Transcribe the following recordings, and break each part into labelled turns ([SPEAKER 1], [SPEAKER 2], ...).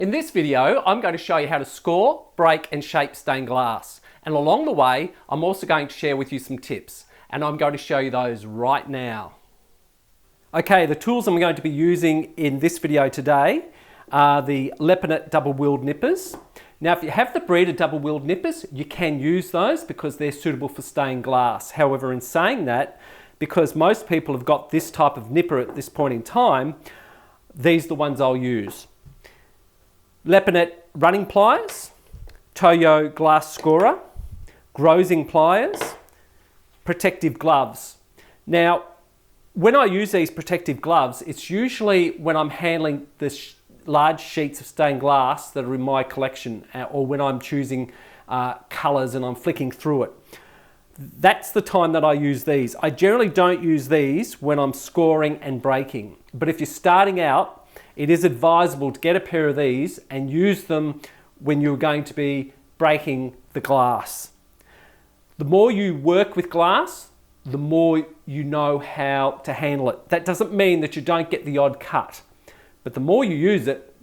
[SPEAKER 1] In this video, I'm going to show you how to score, break and shape stained glass. And along the way, I'm also going to share with you some tips. And I'm going to show you those right now. Okay, the tools I'm going to be using in this video today are the Lepinette double-wheeled nippers. Now, if you have the breeder double-wheeled nippers, you can use those because they're suitable for stained glass. However, in saying that, because most people have got this type of nipper at this point in time, these are the ones I'll use. Lepinette running pliers, Thankyou glass scorer, Grosing pliers, protective gloves. Now, when I use these protective gloves, it's usually when I'm handling the large sheets of stained glass that are in my collection, or when I'm choosing colours and I'm flicking through it. That's the time that I use these. I generally don't use these when I'm scoring and breaking, but if you're starting out, it is advisable to get a pair of these and use them when you're going to be breaking the glass. The more you work with glass, the more you know how to handle it. That doesn't mean that you don't get the odd cut, but the more you use it,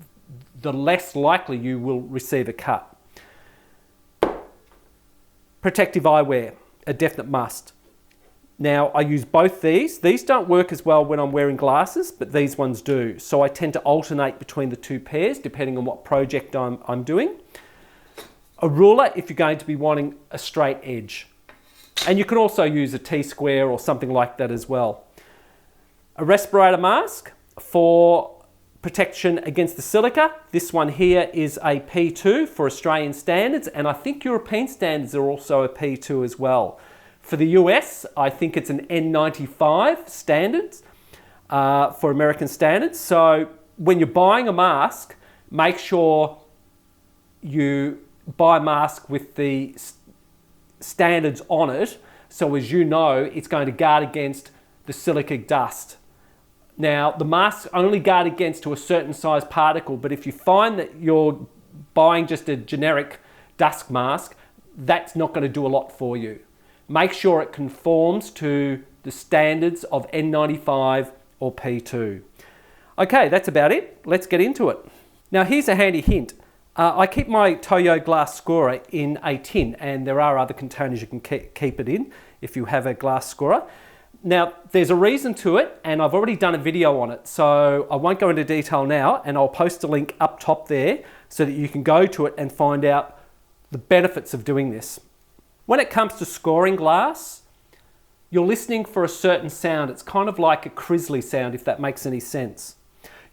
[SPEAKER 1] the less likely you will receive a cut. Protective eyewear, a definite must. Now, I use both these. These don't work as well when I'm wearing glasses, but these ones do. So I tend to alternate between the two pairs depending on what project I'm doing. A ruler if you're going to be wanting a straight edge. And you can also use a T-square or something like that as well. A respirator mask for protection against the silica. This one here is a P2 for Australian standards, and I think European standards are also a P2 as well. For the US, I think it's an N95 standards for American standards. So when you're buying a mask, make sure you buy a mask with the standards on it, so as you know, it's going to guard against the silica dust. Now, the masks only guard against to a certain size particle, but if you find that you're buying just a generic dust mask, that's not going to do a lot for you. Make sure it conforms to the standards of N95 or P2. Okay, that's about it. Let's get into it. Now, here's a handy hint. I keep my Thankyou glass scorer in a tin, and there are other containers you can keep it in if you have a glass scorer. Now, there's a reason to it, and I've already done a video on it, so I won't go into detail now, and I'll post a link up top there so that you can go to it and find out the benefits of doing this. When it comes to scoring glass, you're listening for a certain sound. It's kind of like a crizzly sound, if that makes any sense.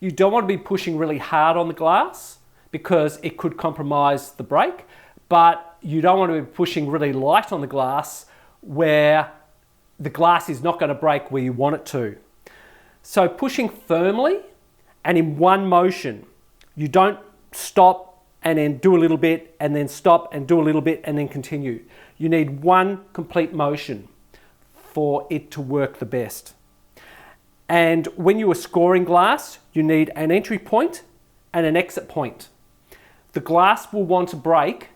[SPEAKER 1] You don't want to be pushing really hard on the glass because it could compromise the break, but you don't want to be pushing really light on the glass where the glass is not going to break where you want it to. So pushing firmly and in one motion. You don't stop and then do a little bit and then stop and do a little bit and then continue. You need one complete motion for it to work the best. And when you are scoring glass, you need an entry point and an exit point. The glass will want to break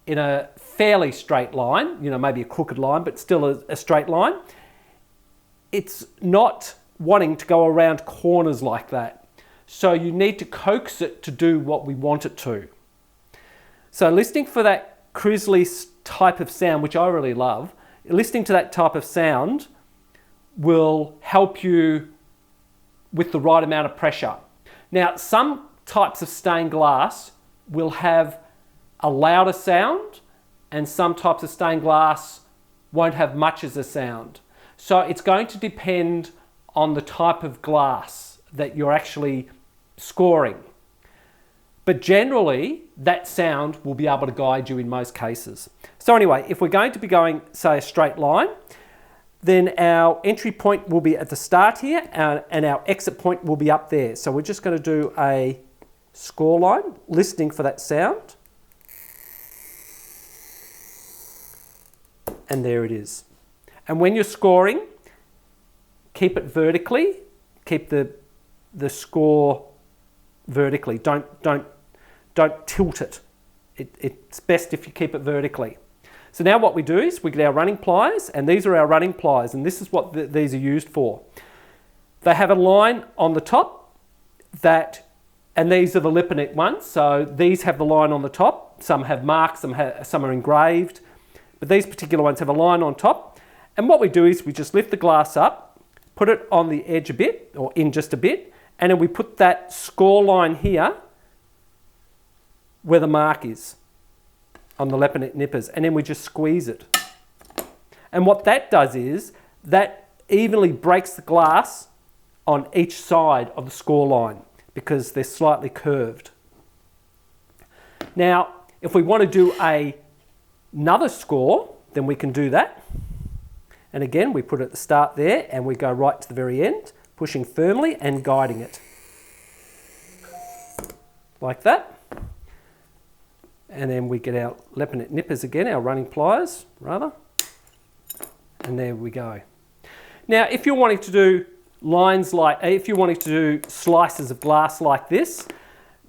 [SPEAKER 1] in a fairly straight line, maybe a crooked line, but still a straight line. It's not wanting to go around corners like that. So you need to coax it to do what we want it to. So listening for that crizzly type of sound, which I really love, listening to that type of sound will help you with the right amount of pressure. Now, some types of stained glass will have a louder sound, and some types of stained glass won't have much as a sound. So it's going to depend on the type of glass that you're actually scoring. But generally, that sound will be able to guide you in most cases. So anyway, if we're going to be going, say, a straight line, then our entry point will be at the start here, and our exit point will be up there. So we're just going to do a score line, listening for that sound. And there it is. And when you're scoring, keep it vertically. Keep the score vertically. Don't tilt it. It's best if you keep it vertically. So now what we do is we get our running pliers, and these are our running pliers, and this is what these are used for. They have a line on the top that And these are the Liponic ones. So these have the line on the top. Some have marks, some are engraved. But these particular ones have a line on top. And what we do is we just lift the glass up, put it on the edge a bit, or in just a bit, and then we put that score line here where the mark is on the Liponic nippers, and then we just squeeze it. And what that does is that evenly breaks the glass on each side of the score line because they're slightly curved. Now, if we want to do another score, then we can do that. And again, we put it at the start there and we go right to the very end, pushing firmly and guiding it. Like that. And then we get our Liponic nippers again, our running pliers, rather. And there we go. Now, if you're wanting to do lines like, if you're wanting to do slices of glass like this,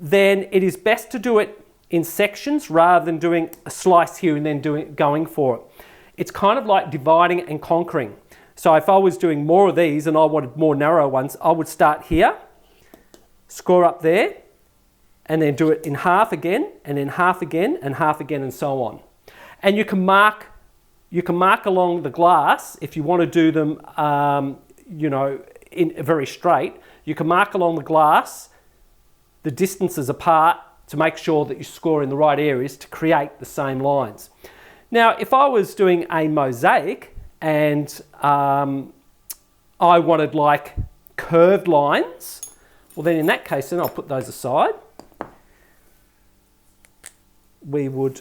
[SPEAKER 1] then it is best to do it in sections rather than doing a slice here and then going for it. It's kind of like dividing and conquering. So if I was doing more of these and I wanted more narrow ones, I would start here, score up there, and then do it in half again, and then half again, and half again, and so on. And you can mark along the glass if you want to do them, you know, in very straight. You can mark along the glass the distances apart to make sure that you score in the right areas to create the same lines. Now, if I was doing a mosaic and I wanted like curved lines, well then in that case, then I'll put those aside. We would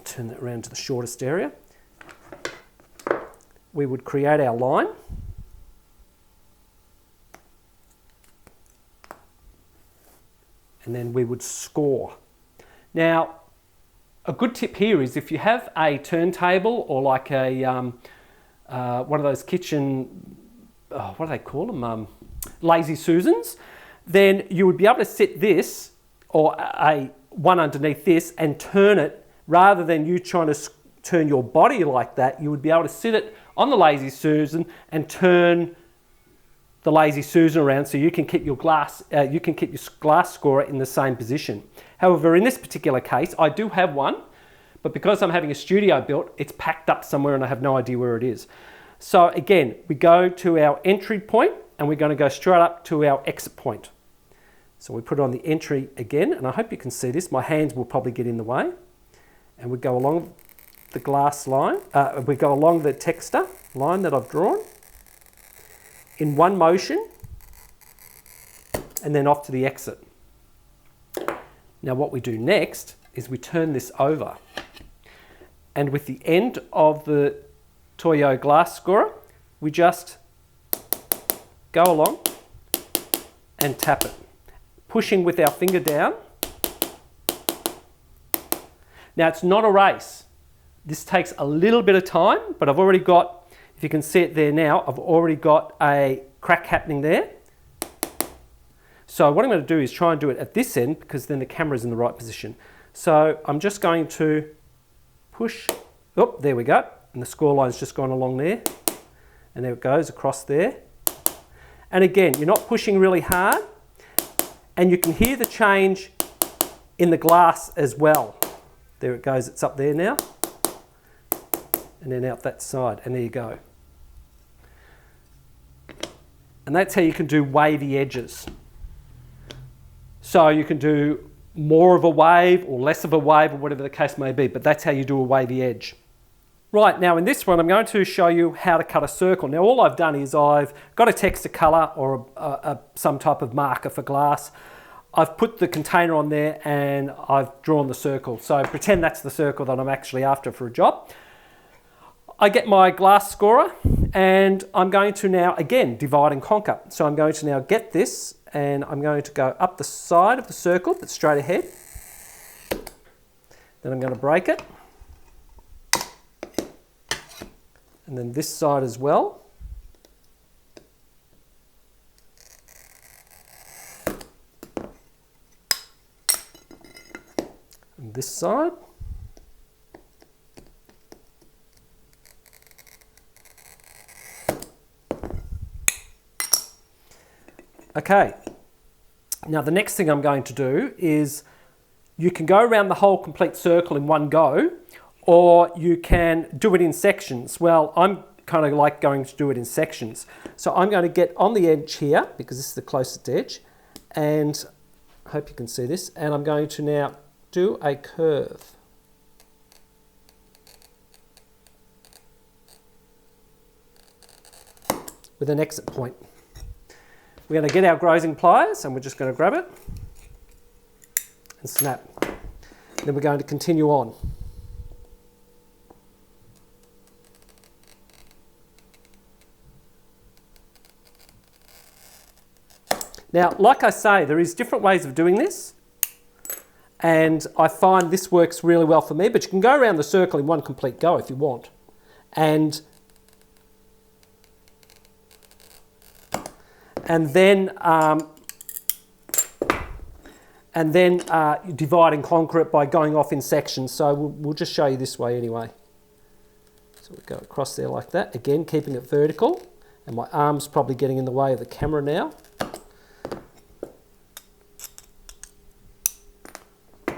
[SPEAKER 1] turn that around to the shortest area. We would create our line. And then we would score. Now, a good tip here is if you have a turntable or like a one of those kitchen, what do they call them? Lazy Susans, then you would be able to sit this or one underneath this and turn it rather than you trying to turn your body like that. You would be able to sit it on the Lazy Susan and turn the Lazy Susan around so you can keep your glass scorer in the same position. However, in this particular case, I do have one, but because I'm having a studio built, it's packed up somewhere and I have no idea where it is. So again, we go to our entry point and we're going to go straight up to our exit point. So we put it on the entry again, and I hope you can see this. My hands will probably get in the way. And we go along the glass line, we go along the texture line that I've drawn in one motion and then off to the exit. Now what we do next is we turn this over, and with the end of the Toyo glass scorer, we just go along and tap it, pushing with our finger down. Now it's not a race. This takes a little bit of time, but I've already got, if you can see it there now, I've already got a crack happening there. So what I'm going to do is try and do it at this end because then the camera's in the right position. So I'm just going to push, oh, there we go. And the score line's just gone along there. And there it goes across there. And again, you're not pushing really hard. And you can hear the change in the glass as well. There it goes, it's up there now. And then out that side, and there you go. And that's how you can do wavy edges. So you can do more of a wave or less of a wave or whatever the case may be, but that's how you do a wavy edge. Right, now in this one I'm going to show you how to cut a circle. Now all I've done is I've got a texture colour or some type of marker for glass. I've put the container on there and I've drawn the circle. So pretend that's the circle that I'm actually after for a job. I get my glass scorer and I'm going to now, again, divide and conquer. So I'm going to now get this and I'm going to go up the side of the circle, but straight ahead. Then I'm going to break it. And then this side as well. And this side. Okay, Now the next thing I'm going to do is, you can go around the whole complete circle in one go, or you can do it in sections. Well, I'm kind of like going to do it in sections. So I'm going to get on the edge here, because this is the closest edge, and I hope you can see this, and I'm going to now do a curve. With an exit point. We're going to get our grazing pliers, and we're just going to grab it and snap. Then we're going to continue on. Now, like I say, there is different ways of doing this, and I find this works really well for me, but you can go around the circle in one complete go if you want. And then you divide and conquer it by going off in sections. So we'll just show you this way anyway. So we go across there like that, again keeping it vertical, and my arm's probably getting in the way of the camera now.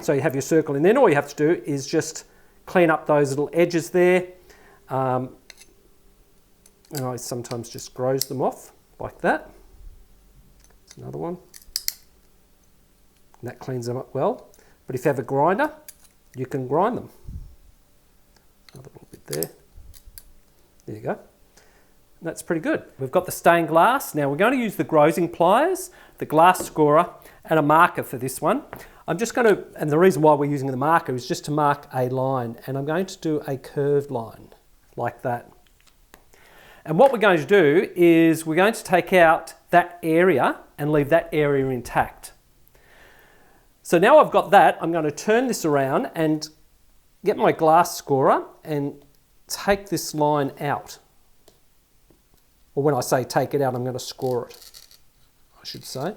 [SPEAKER 1] So you have your circle, and then all you have to do is just clean up those little edges there. And I sometimes just grows them off like that. That's another one. And that cleans them up well. But if you have a grinder, you can grind them. Another little bit there. There you go. And that's pretty good. We've got the stained glass. Now we're going to use the grazing pliers, the glass scorer, and a marker for this one. I'm just going to, and the reason why we're using the marker is just to mark a line, and I'm going to do a curved line like that. And what we're going to do is we're going to take out that area and leave that area intact. So now I've got that, I'm going to turn this around and get my glass scorer and take this line out. Or when I say take it out, I'm going to score it, I should say.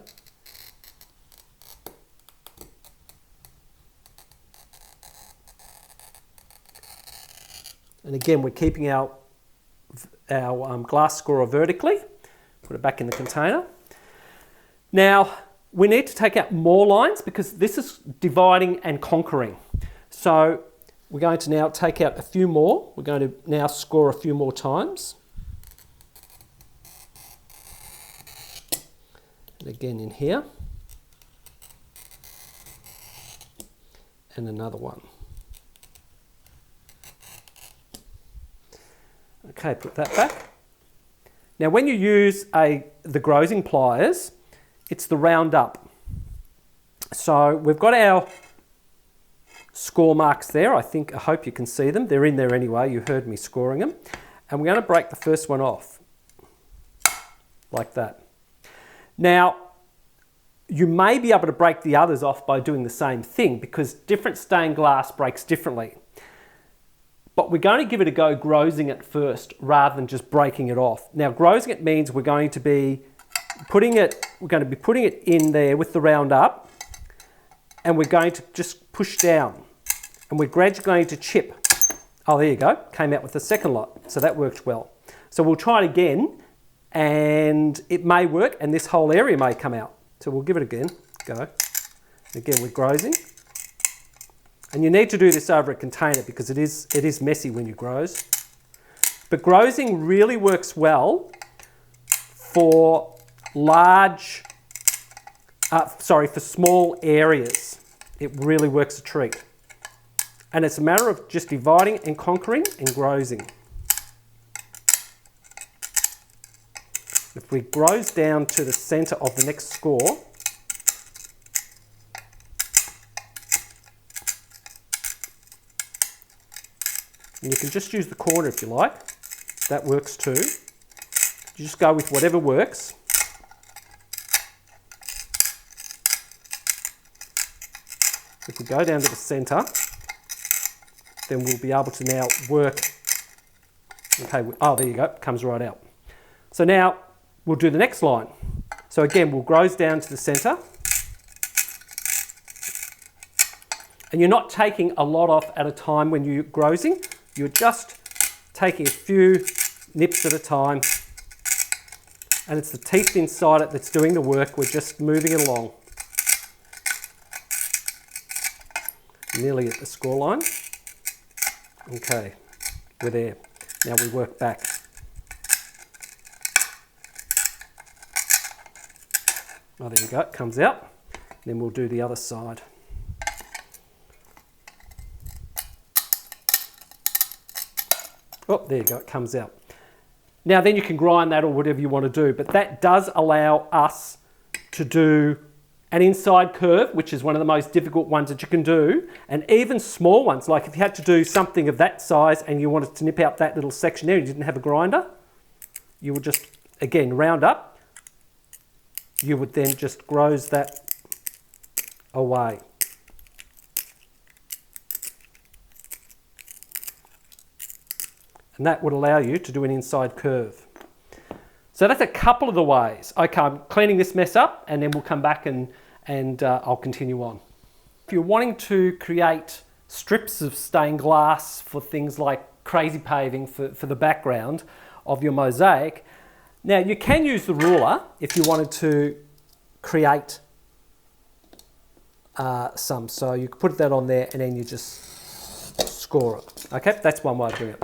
[SPEAKER 1] And again, we're keeping our glass scorer vertically. Put it back in the container. Now, we need to take out more lines because this is dividing and conquering. So we're going to now take out a few more. We're going to now score a few more times. And again in here. And another one. Okay, put that back. Now when you use the grazing pliers, it's the round up. So we've got our score marks there. I hope you can see them. They're in there anyway. You heard me scoring them. And we're going to break the first one off. Like that. Now, you may be able to break the others off by doing the same thing because different stained glass breaks differently. But we're going to give it a go grazing it first rather than just breaking it off. Now, grazing it means we're going to be putting it in there with the round up, and we're going to just push down, and we're gradually going to chip. Oh, there you go, came out with the second lot, so that worked well. So we'll try it again, and it may work, and this whole area may come out. So we'll give it again, go. Again, we're grazing. And you need to do this over a container because it is messy when you graze. But grazing really works well for for small areas. It really works a treat. And it's a matter of just dividing and conquering and grazing. If we graze down to the center of the next score, and you can just use the corner if you like. That works too. You just go with whatever works. If we go down to the centre, then we'll be able to now work. Okay, oh, there you go, comes right out. So now we'll do the next line. So again, we'll graze down to the centre. And you're not taking a lot off at a time when you're grazing. You're just taking a few nips at a time, and it's the teeth inside it that's doing the work. We're just moving it along. Nearly at the score line. Okay, we're there. Now we work back. Oh, there you go, it comes out. Then we'll do the other side. Oh, there you go, it comes out. Now then you can grind that or whatever you want to do, but that does allow us to do an inside curve, which is one of the most difficult ones that you can do, and even small ones, like if you had to do something of that size and you wanted to nip out that little section there and you didn't have a grinder, you would just, again, round up. You would then just grows that away. And that would allow you to do an inside curve. So that's a couple of the ways. Okay, I'm cleaning this mess up and then we'll come back and I'll continue on. If you're wanting to create strips of stained glass for things like crazy paving for the background of your mosaic, now you can use the ruler if you wanted to create some. So you can put that on there and then you just score it. Okay, that's one way of doing it.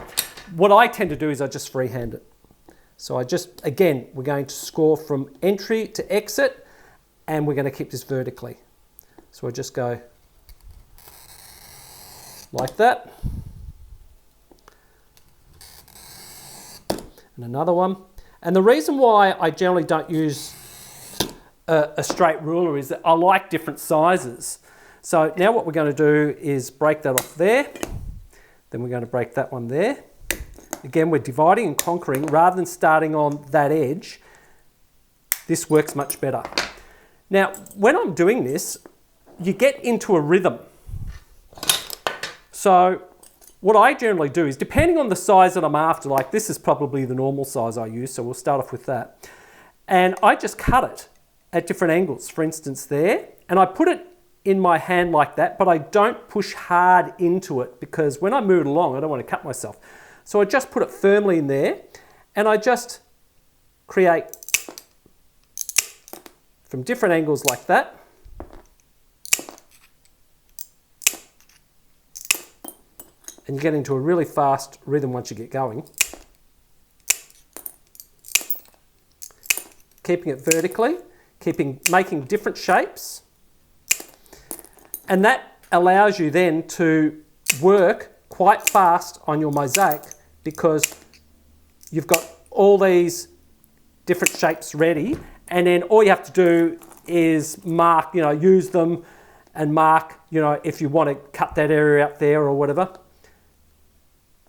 [SPEAKER 1] What I tend to do is I just freehand it. So I just, again, we're going to score from entry to exit and we're going to keep this vertically. So I just go like that. And another one. And the reason why I generally don't use a straight ruler is that I like different sizes. So now what we're going to do is break that off there. Then we're going to break that one there. Again, we're dividing and conquering rather than starting on that edge. This works much better. Now, when I'm doing this, you get into a rhythm. So what I generally do is, depending on the size that I'm after, like this is probably the normal size I use, so we'll start off with that. And I just cut it at different angles, for instance there, and I put it in my hand like that, but I don't push hard into it because when I move it along, I don't want to cut myself. So I just put it firmly in there and I just create from different angles like that. And you get into a really fast rhythm once you get going. Keeping it vertically, making different shapes. And that allows you then to work quite fast on your mosaic because you've got all these different shapes ready, and then all you have to do is mark, use them and mark, if you want to cut that area up there or whatever.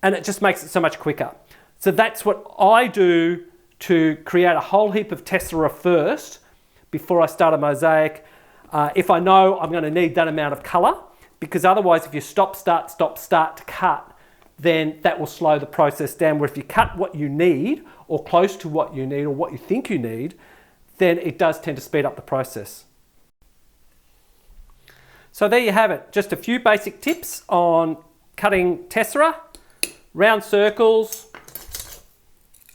[SPEAKER 1] And it just makes it so much quicker. So that's what I do to create a whole heap of tessera first before I start a mosaic. If I know I'm going to need that amount of colour, because otherwise if you stop, start to cut, then that will slow the process down. Where if you cut what you need or close to what you need or what you think you need, then it does tend to speed up the process. So there you have it, just a few basic tips on cutting tessera, round circles,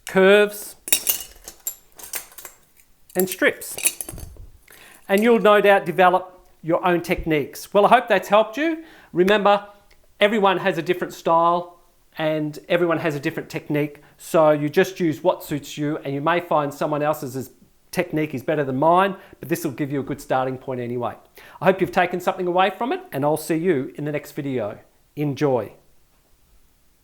[SPEAKER 1] curves and strips. And you'll no doubt develop your own techniques. Well, I hope that's helped you. Remember, everyone has a different style and everyone has a different technique. So you just use what suits you, and you may find someone else's technique is better than mine, but this will give you a good starting point anyway. I hope you've taken something away from it, and I'll see you in the next video. Enjoy.